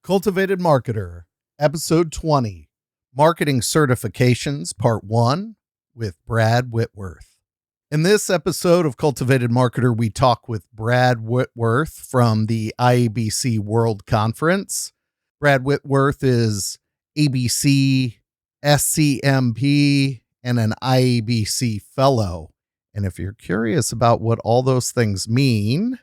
CultivatED Marketer, Episode 20, Marketing Certifications, Part 1, with Brad Whitworth. In this episode of CultivatED Marketer, we talk with Brad Whitworth from the IABC World Conference. Brad Whitworth is ABC, SCMP, and an IABC Fellow. And if you're curious about what all those things mean,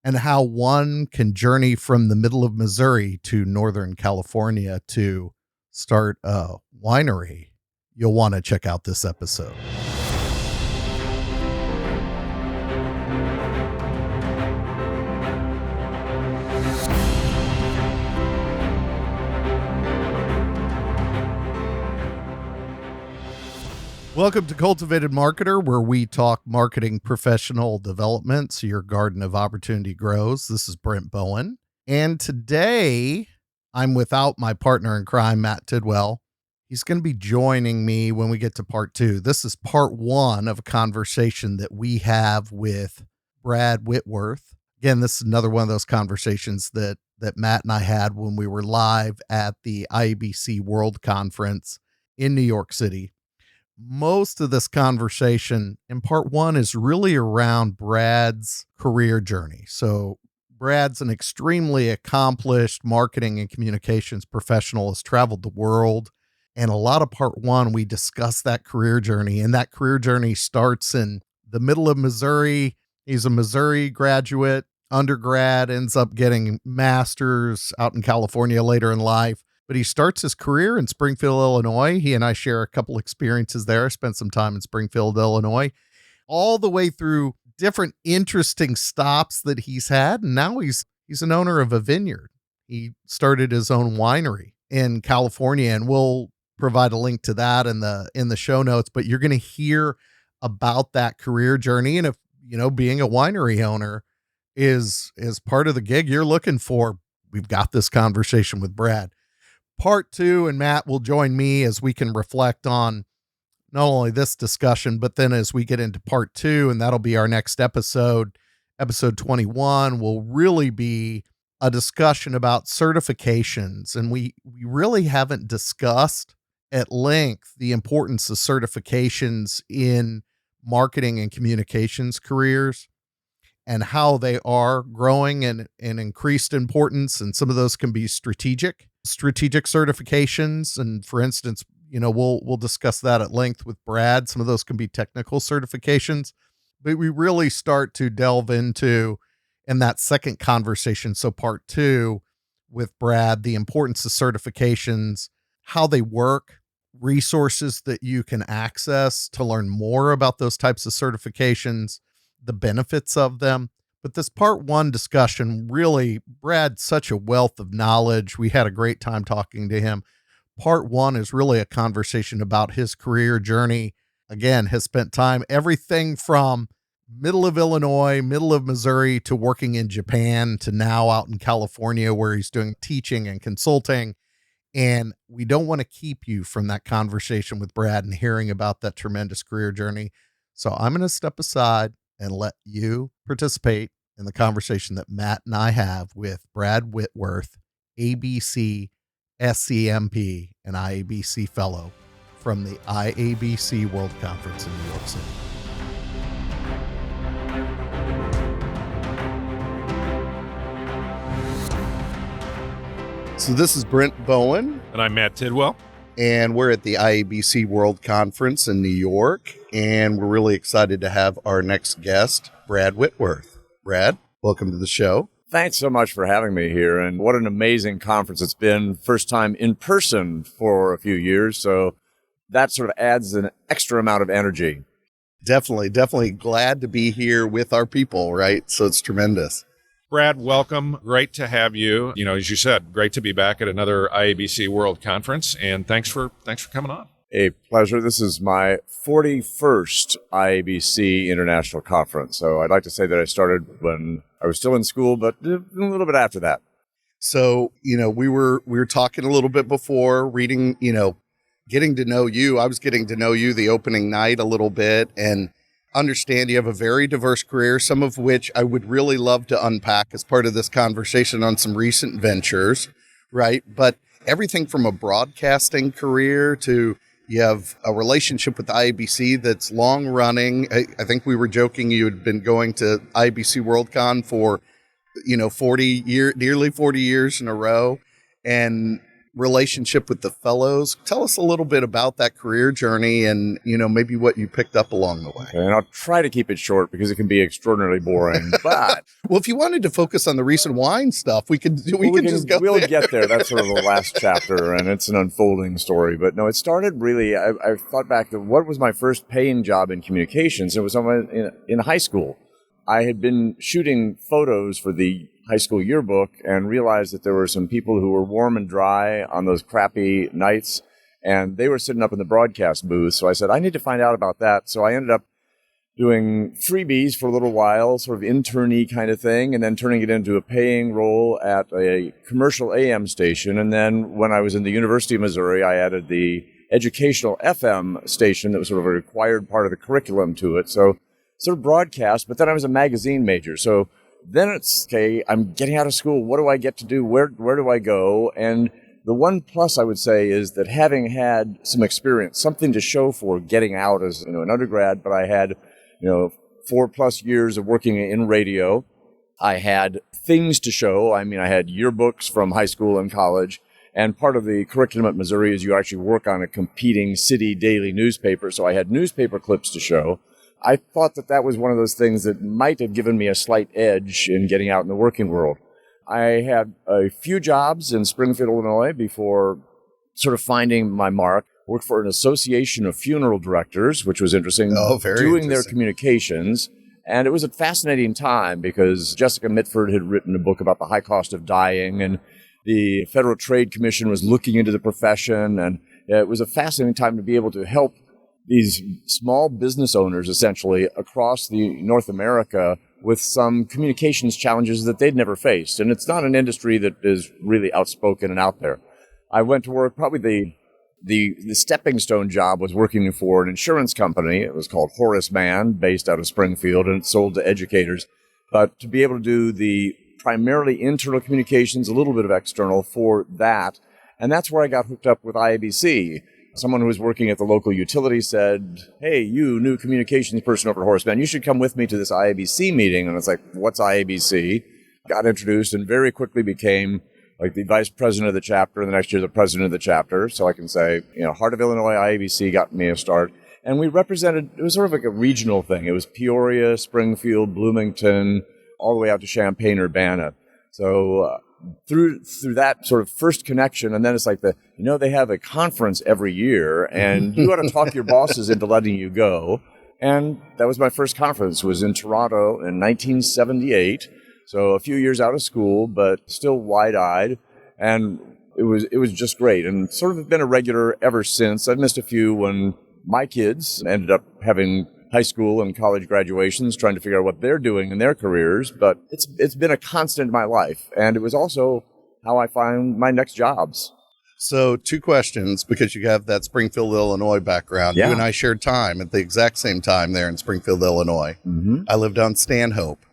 and how one can journey from the middle of Missouri to Northern California to start a winery, you'll want to check out this episode. Welcome to CultivatED Marketer, where we talk marketing professional development so your garden of opportunity grows. This is Brent Bowen. And today I'm without my partner in crime, Matt Tidwell. He's going to be joining me when we get to part 2. This is part 1 of a conversation that we have with Brad Whitworth. Again, this is another one of those conversations that Matt and I had when we were live at the IABC World Conference in New York City. Most of this conversation in part 1 is really around Brad's career journey. So Brad's an extremely accomplished marketing and communications professional, has traveled the world. And a lot of part 1, we discuss that career journey. And that career journey starts in the middle of Missouri. He's a Missouri graduate, undergrad, ends up getting master's out in California later in life. But he starts his career in Springfield, Illinois. He and I share a couple experiences there. Spent some time in Springfield, Illinois, all the way through different interesting stops that he's had. And now he's an owner of a vineyard. He started his own winery in California, and we'll provide a link to that in the show notes. But you're going to hear about that career journey. And if, being a winery owner is part of the gig you're looking for, we've got this conversation with Brad. Part 2, and Matt will join me as we can reflect on not only this discussion, but then as we get into part 2, and that'll be our next episode, episode 21, will really be a discussion about certifications. And we really haven't discussed at length the importance of certifications in marketing and communications careers and how they are growing in increased importance. And some of those can be strategic certifications. And for instance, we'll discuss that at length with Brad. Some of those can be technical certifications, but we really start to delve into in that second conversation. So part 2 with Brad, the importance of certifications, how they work, resources that you can access to learn more about those types of certifications, the benefits of them. But this part 1 discussion, really, Brad's such a wealth of knowledge. We had a great time talking to him. Part 1 is really a conversation about his career journey. Again, has spent time, everything from middle of Illinois, middle of Missouri, to working in Japan, to now out in California where he's doing teaching and consulting. And we don't want to keep you from that conversation with Brad and hearing about that tremendous career journey. So I'm going to step aside and let you participate in the conversation that Matt and I have with Brad Whitworth, ABC, SCMP, and IABC Fellow from the IABC World Conference in New York City. So this is Brent Bowen. And I'm Matt Tidwell. And we're at the IABC World Conference in New York, and we're really excited to have our next guest, Brad Whitworth. Brad, welcome to the show. Thanks so much for having me here, and what an amazing conference it's been. First time in person for a few years, so that sort of adds an extra amount of energy. Definitely glad to be here with our people, right? So it's tremendous. Brad, welcome. Great to have you. As you said, great to be back at another IABC World Conference, and thanks for coming on. A pleasure. This is my 41st IABC International Conference, so I'd like to say that I started when I was still in school, but a little bit after that. So, we were talking a little bit before, reading, getting to know you. I was getting to know you the opening night a little bit, and understand you have a very diverse career, some of which I would really love to unpack as part of this conversation on some recent ventures. right? But everything from a broadcasting career to you have a relationship with the IABC that's long running. I think we were joking you had been going to IABC WorldCon for, 40 nearly 40 years in a row, and relationship with the fellows. Tell us a little bit about that career journey and, maybe what you picked up along the way. And I'll try to keep it short because it can be extraordinarily boring. But well, if you wanted to focus on the recent wine stuff, we could just go We'll there. get there. That's sort of the last chapter, and it's an unfolding story. But no, it started really, I thought back to what was my first paying job in communications. It was in high school. I had been shooting photos for the high school yearbook and realized that there were some people who were warm and dry on those crappy nights, and they were sitting up in the broadcast booth. So I said, I need to find out about that. So I ended up doing freebies for a little while, sort of internee kind of thing, and then turning it into a paying role at a commercial AM station. And then when I was in the University of Missouri, I added the educational FM station that was sort of a required part of the curriculum to it. So sort of broadcast, but then I was a magazine major. So then it's, okay, I'm getting out of school. What do I get to do? Where do I go? And the one plus I would say is that having had some experience, something to show for getting out as an undergrad, but I had 4+ years of working in radio. I had things to show. I mean, I had yearbooks from high school and college. And part of the curriculum at Missouri is you actually work on a competing city daily newspaper. So I had newspaper clips to show. I thought that was one of those things that might have given me a slight edge in getting out in the working world. I had a few jobs in Springfield, Illinois before sort of finding my mark. Worked for an association of funeral directors, which was interesting, doing their communications. And it was a fascinating time because Jessica Mitford had written a book about the high cost of dying, and the Federal Trade Commission was looking into the profession. And it was a fascinating time to be able to help these small business owners, essentially, across North America with some communications challenges that they'd never faced. And it's not an industry that is really outspoken and out there. I went to work, probably the stepping stone job was working for an insurance company. It was called Horace Mann, based out of Springfield, and it sold to educators. But to be able to do the primarily internal communications, a little bit of external for that, and that's where I got hooked up with IABC. Someone who was working at the local utility said, hey, you new communications person over at Horace Mann, you should come with me to this IABC meeting. And I was like, what's IABC? Got introduced and very quickly became like the vice president of the chapter, and the next year the president of the chapter. So I can say, Heart of Illinois, IABC got me a start. And we represented, it was sort of like a regional thing. It was Peoria, Springfield, Bloomington, all the way out to Champaign-Urbana. So through that sort of first connection, and then it's like they have a conference every year, and you got to talk your bosses into letting you go. And that was my first conference. It was in Toronto in 1978. So a few years out of school, but still wide-eyed. And it was just great, and sort of been a regular ever since. I've missed a few when my kids ended up having high school and college graduations, trying to figure out what they're doing in their careers. But it's been a constant in my life. And it was also how I find my next jobs. So 2 questions, because you have that Springfield, Illinois background. Yeah. You and I shared time at the exact same time there in Springfield, Illinois. Mm-hmm. I lived on Stanhope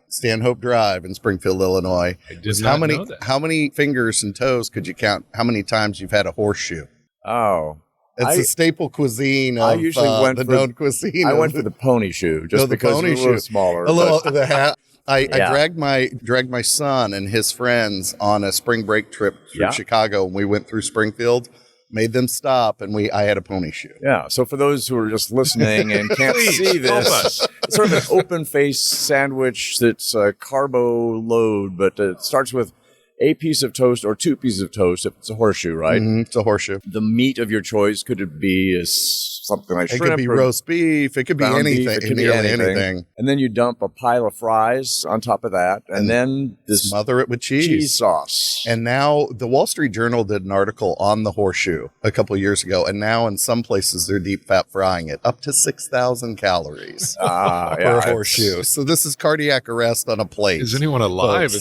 Drive in Springfield, Illinois. I did not know that. How many fingers and toes could you count how many times you've had a horseshoe? Oh. It's a staple cuisine of I usually went the for known cuisine. I went for the pony shoe, just because it was a little smaller. The hat. I dragged my son and his friends on a spring break trip through Chicago, and we went through Springfield. Made them stop, and I had a pony shoe. Yeah. So for those who are just listening and can't see this, it's sort of an open-faced sandwich that's a carbo load, but it starts with a piece of toast or 2 pieces of toast if it's a horseshoe, right? Mm-hmm, it's a horseshoe. The meat of your choice, could it be something like shrimp? It could be roast beef. It could be anything. It could be anything. And then you dump a pile of fries on top of that, and then smother it with cheese sauce. And now the Wall Street Journal did an article on the horseshoe a couple of years ago, and now in some places they're deep fat frying it up to 6,000 calories for a horseshoe. So this is cardiac arrest on a plate. Is anyone alive?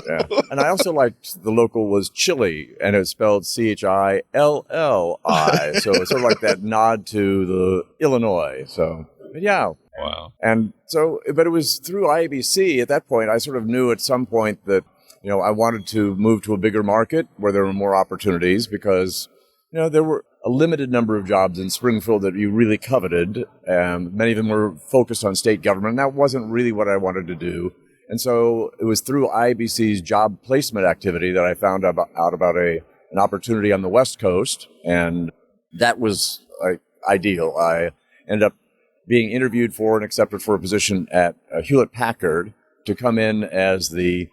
Yeah. And I also liked the local was chili, and it's spelled CHILLI. So it's sort of like that nod to the Illinois. So, but yeah. Wow. And so, but it was through IABC at that point, I sort of knew at some point that I wanted to move to a bigger market where there were more opportunities because, there were a limited number of jobs in Springfield that you really coveted. And many of them were focused on state government. And that wasn't really what I wanted to do. And so it was through IABC's job placement activity that I found out about an opportunity on the West Coast. And that was ideal. I ended up being interviewed for and accepted for a position at Hewlett Packard to come in as the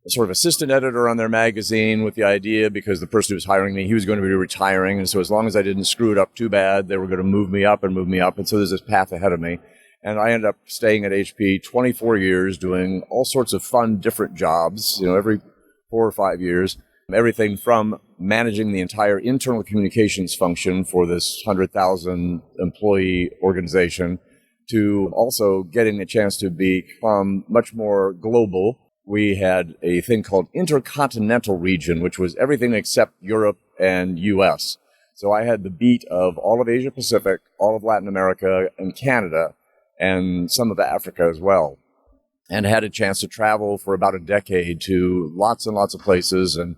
sort of assistant editor on their magazine, with the idea, because the person who was hiring me, he was going to be retiring. And so as long as I didn't screw it up too bad, they were going to move me up. And so there's this path ahead of me. And I ended up staying at HP 24 years, doing all sorts of fun, different jobs, every 4 or 5 years. Everything from managing the entire internal communications function for this 100,000 employee organization to also getting a chance to become much more global. We had a thing called Intercontinental Region, which was everything except Europe and US. So I had the beat of all of Asia Pacific, all of Latin America and Canada, and some of Africa as well. And had a chance to travel for about a decade to lots and lots of places and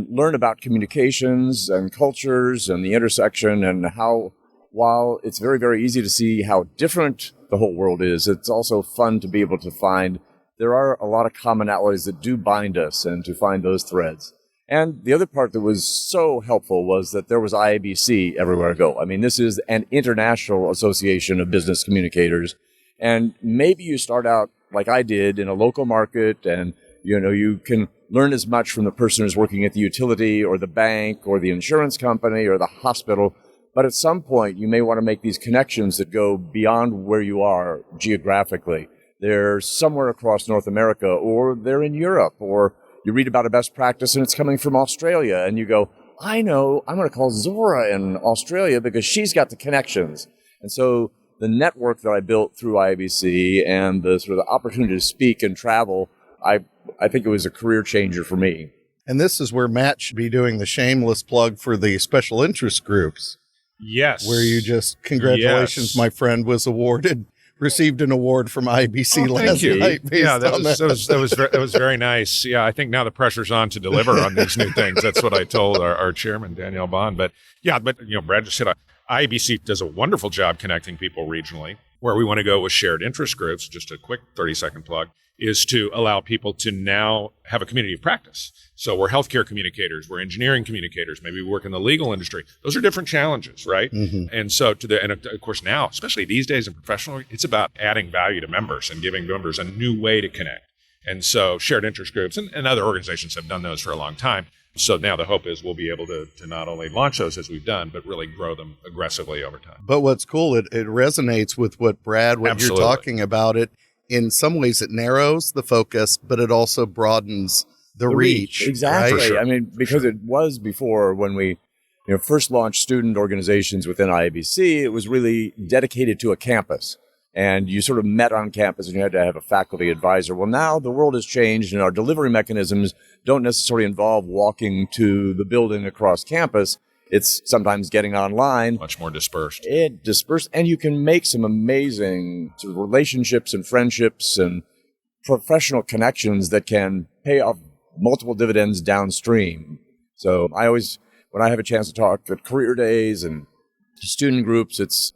learn about communications and cultures and the intersection, and how, while it's very, very easy to see how different the whole world is, it's also fun to be able to find there are a lot of commonalities that do bind us, and to find those threads. And the other part that was so helpful was that there was IABC everywhere I go. I mean, this is an international association of business communicators. And maybe you start out like I did in a local market, and you can learn as much from the person who's working at the utility or the bank or the insurance company or the hospital. But at some point, you may want to make these connections that go beyond where you are geographically. They're somewhere across North America, or they're in Europe, or you read about a best practice and it's coming from Australia, and you go, I know, I'm going to call Zora in Australia because she's got the connections. And so the network that I built through IABC and the sort of the opportunity to speak and travel, I think it was a career changer for me. And this is where Matt should be doing the shameless plug for the special interest groups. Yes. Where you just, congratulations, my friend received an award from IABC last night. Yeah, that was very nice. Yeah, I think now the pressure's on to deliver on these new things. That's what I told our chairman, Danielle Bond. But Brad just said IABC does a wonderful job connecting people regionally. Where we want to go with shared interest groups, just a quick 30-second plug, is to allow people to now have a community of practice. So we're healthcare communicators, we're engineering communicators, maybe we work in the legal industry. Those are different challenges, right? Mm-hmm. And so and of course now, especially these days in professional, it's about adding value to members and giving members a new way to connect. And so shared interest groups and other organizations have done those for a long time. So now the hope is we'll be able to not only launch those as we've done, but really grow them aggressively over time. But what's cool, it resonates with what Absolutely. You're talking about. It in some ways it narrows the focus, but it also broadens the reach. Exactly. Right? Sure. I mean, because it was before when we first launched student organizations within IABC, it was really dedicated to a campus. And you sort of met on campus and you had to have a faculty advisor. Well, now the world has changed and our delivery mechanisms don't necessarily involve walking to the building across campus. It's sometimes getting online. Much more dispersed. And you can make some amazing sort of relationships and friendships and professional connections that can pay off multiple dividends downstream. So I always, when I have a chance to talk at career days and student groups, it's,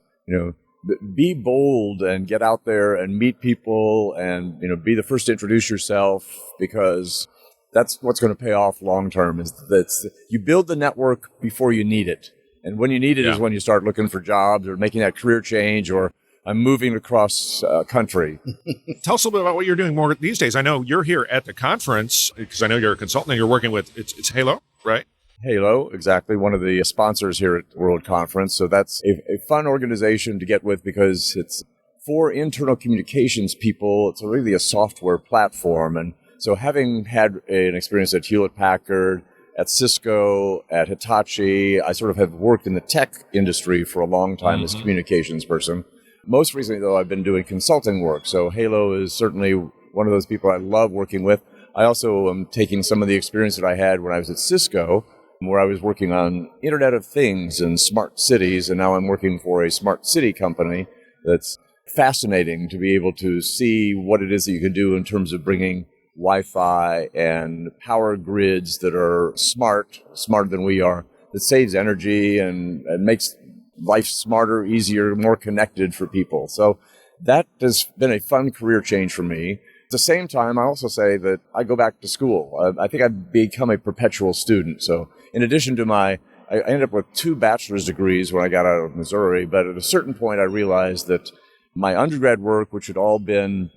be bold and get out there and meet people and, be the first to introduce yourself, because that's what's going to pay off long term. Is that you build the network before you need it. And when you need it is when you start looking for jobs or making that career change, or I'm moving across country. Tell us a little bit about what you're doing more these days. I know you're here at the conference because I know you're a consultant and you're working with, it's Halo, right? Halo, exactly, one of the sponsors here at the World Conference. So that's a fun organization to get with because it's for internal communications people. It's really a software platform. And so having had an experience at Hewlett Packard, at Cisco, at Hitachi, I sort of have worked in the tech industry for a long time as a communications person. Most recently, though, I've been doing consulting work. So Halo is certainly one of those people I love working with. I also am taking some of the experience that I had when I was at Cisco, where I was working on Internet of Things and smart cities, and now I'm working for a smart city company that's fascinating to be able to see what it is that you can do in terms of bringing Wi-Fi and power grids that are smarter than we are, that saves energy and makes life smarter, easier, more connected for people. So that has been a fun career change for me. At the same time, I also say that I go back to school. I think I've become a perpetual student. So in addition to I ended up with 2 bachelor's degrees when I got out of Missouri, but at a certain point I realized that my undergrad work, which had all been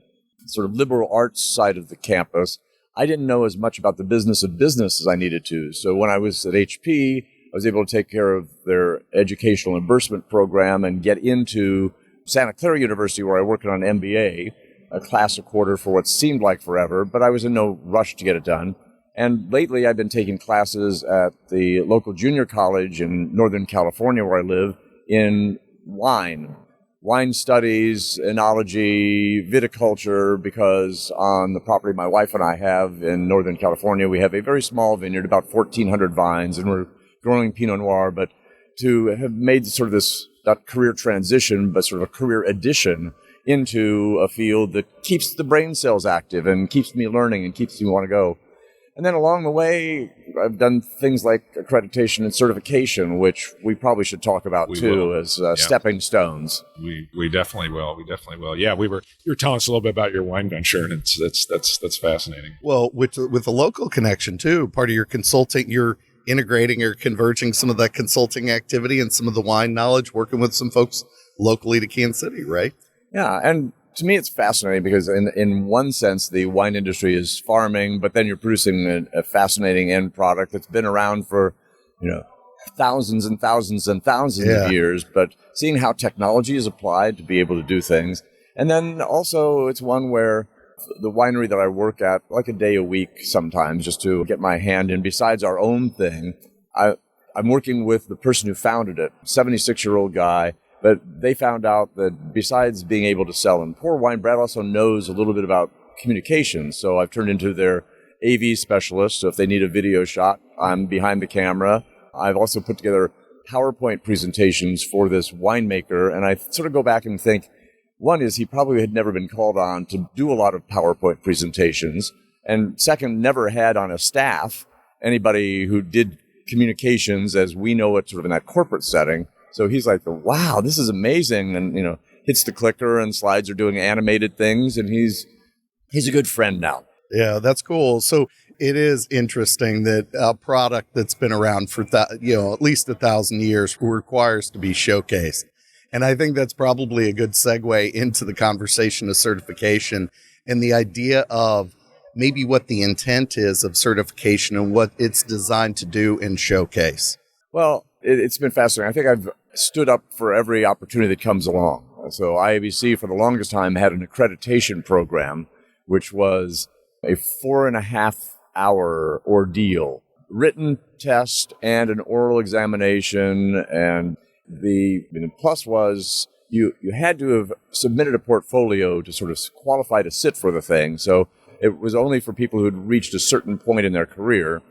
sort of liberal arts side of the campus, I didn't know as much about the business of business as I needed to. So when I was at HP, I was able to take care of their educational reimbursement program and get into Santa Clara University, where I worked on an MBA, a class a quarter for what seemed like forever, but I was in no rush to get it done. And lately I've been taking classes at the local junior college in Northern California, where I live, in wine studies, enology, viticulture, because on the property my wife and I have in Northern California, we have a very small vineyard, about 1,400 vines, and we're growing Pinot Noir. But to have made sort of this, not career transition, but sort of a career addition into a field that keeps the brain cells active and keeps me learning and keeps me want to go. And then along the way, I've done things like accreditation and certification, which we probably should talk about as stepping stones. We definitely will. Yeah, you were telling us a little bit about your wine venture, and that's fascinating. Well, with the local connection too, part of your consulting, you're integrating or converging some of that consulting activity and some of the wine knowledge, working with some folks locally to Kansas City, right? Yeah, and to me, it's fascinating because in one sense, the wine industry is farming, but then you're producing a fascinating end product that's been around for, thousands and thousands and thousands of years, but seeing how technology is applied to be able to do things. And then also it's one where the winery that I work at, like a day a week sometimes, just to get my hand in, besides our own thing, I'm working with the person who founded it, 76-year-old guy. But they found out that besides being able to sell and pour wine, Brad also knows a little bit about communications. So I've turned into their AV specialist. So if they need a video shot, I'm behind the camera. I've also put together PowerPoint presentations for this winemaker. And I sort of go back and think, one is he probably had never been called on to do a lot of PowerPoint presentations. And second, never had on a staff anybody who did communications as we know it sort of in that corporate setting. So he's like, wow, this is amazing. And, hits the clicker and slides are doing animated things. And he's a good friend now. Yeah, that's cool. So it is interesting that a product that's been around for, at least 1,000 years requires to be showcased. And I think that's probably a good segue into the conversation of certification and the idea of maybe what the intent is of certification and what it's designed to do and showcase. Well, it's been fascinating. I think I've stood up for every opportunity that comes along. So IABC for the longest time had an accreditation program, which was a 4.5-hour ordeal, written test and an oral examination. And the plus was you had to have submitted a portfolio to sort of qualify to sit for the thing. So it was only for people who'd reached a certain point in their career.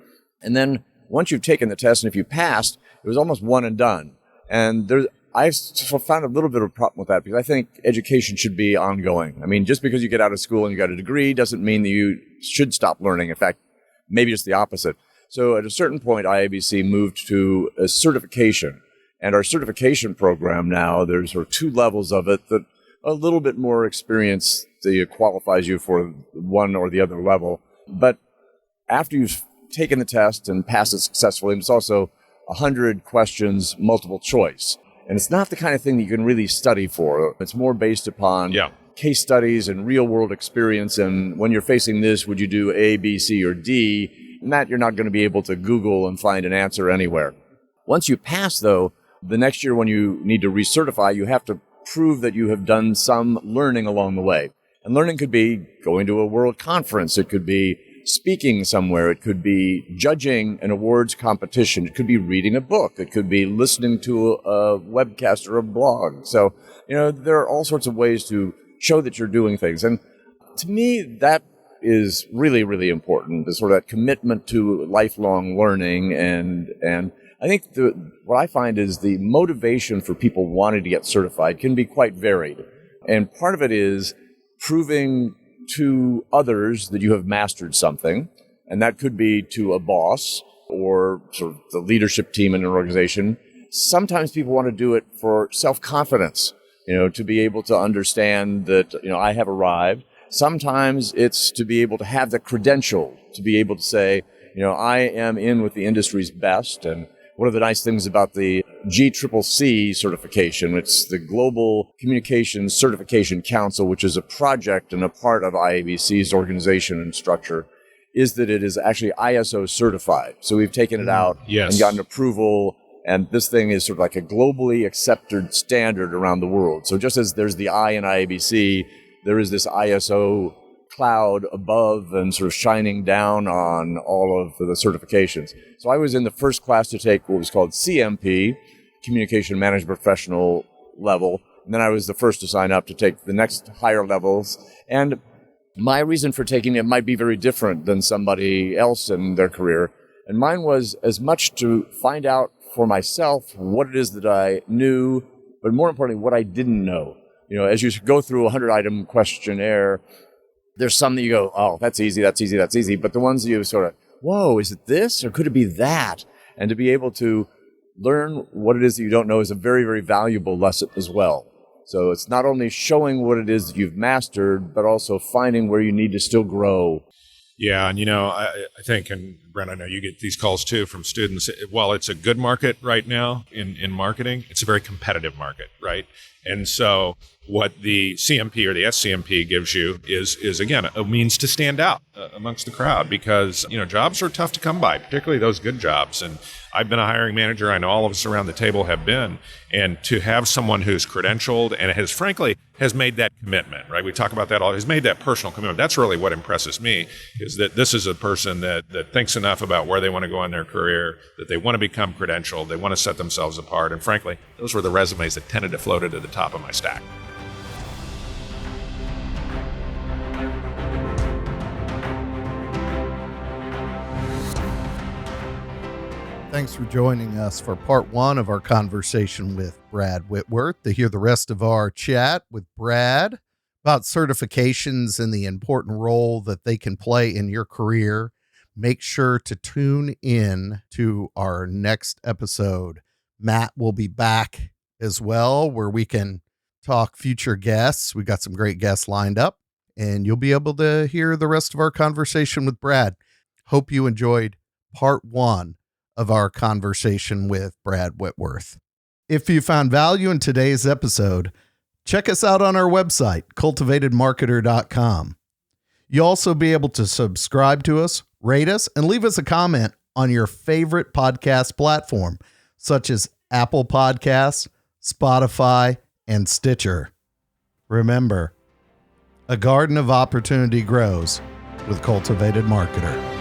And then once you've taken the test and if you passed, it was almost one and done. And I found a little bit of a problem with that because I think education should be ongoing. I mean, just because you get out of school and you got a degree doesn't mean that you should stop learning. In fact, maybe it's the opposite. So at a certain point, IABC moved to a certification. And our certification program now, there's sort of 2 levels of it that a little bit more experience that qualifies you for one or the other level. But after you've taken the test and passed it successfully, it's also 100 questions, multiple choice. And it's not the kind of thing that you can really study for. It's more based upon case studies and real-world experience. And when you're facing this, would you do A, B, C, or D? And that you're not going to be able to Google and find an answer anywhere. Once you pass, though, the next year when you need to recertify, you have to prove that you have done some learning along the way. And learning could be going to a world conference. It could be speaking somewhere. It could be judging an awards competition. It could be reading a book. It could be listening to a webcast or a blog. So, there are all sorts of ways to show that you're doing things. And to me, that is really, really important, the sort of that commitment to lifelong learning. And I think what I find is the motivation for people wanting to get certified can be quite varied. And part of it is proving to others that you have mastered something, and that could be to a boss or sort of the leadership team in an organization. Sometimes people want to do it for self-confidence, to be able to understand that, I have arrived. Sometimes it's to be able to have the credential, to be able to say, I am in with the industry's best. And one of the nice things about the GCCC certification, it's the Global Communications Certification Council, which is a project and a part of IABC's organization and structure, is that it is actually ISO certified. So we've taken it out and gotten approval, and this thing is sort of like a globally accepted standard around the world. So just as there's the I in IABC, there is this ISO cloud above and sort of shining down on all of the certifications. So I was in the first class to take what was called CMP, Communication Management Professional level, and then I was the first to sign up to take the next higher levels. And my reason for taking it might be very different than somebody else in their career. And mine was as much to find out for myself what it is that I knew, but more importantly, what I didn't know. As you go through a 100-item questionnaire, there's some that you go, oh, that's easy. But the ones that you sort of, whoa, is it this or could it be that? And to be able to learn what it is that you don't know is a very, very valuable lesson as well. So it's not only showing what it is that you've mastered, but also finding where you need to still grow. Yeah, and I think, and Brent, I know you get these calls too from students. While it's a good market right now in marketing, it's a very competitive market, right? And so what the CMP or the SCMP gives you is again, a means to stand out amongst the crowd because, jobs are tough to come by, particularly those good jobs. And I've been a hiring manager. I know all of us around the table have been. And to have someone who's credentialed and has made that commitment, right? We talk about that all, has made that personal commitment. That's really what impresses me is that this is a person that thinks enough about where they want to go in their career, that they want to become credentialed, they want to set themselves apart. And frankly, those were the resumes that tended to float to the top of my stack. Thanks for joining us for part one of our conversation with Brad Whitworth. To hear the rest of our chat with Brad about certifications and the important role that they can play in your career, make sure to tune in to our next episode. Matt will be back as well, where we can talk future guests. We got some great guests lined up, and you'll be able to hear the rest of our conversation with Brad. Hope you enjoyed part one of our conversation with Brad Whitworth. If you found value in today's episode, check us out on our website, CultivatedMarketer.com. You'll also be able to subscribe to us, rate us, and leave us a comment on your favorite podcast platform, such as Apple Podcasts, Spotify, and Stitcher. Remember, a garden of opportunity grows with Cultivated Marketer.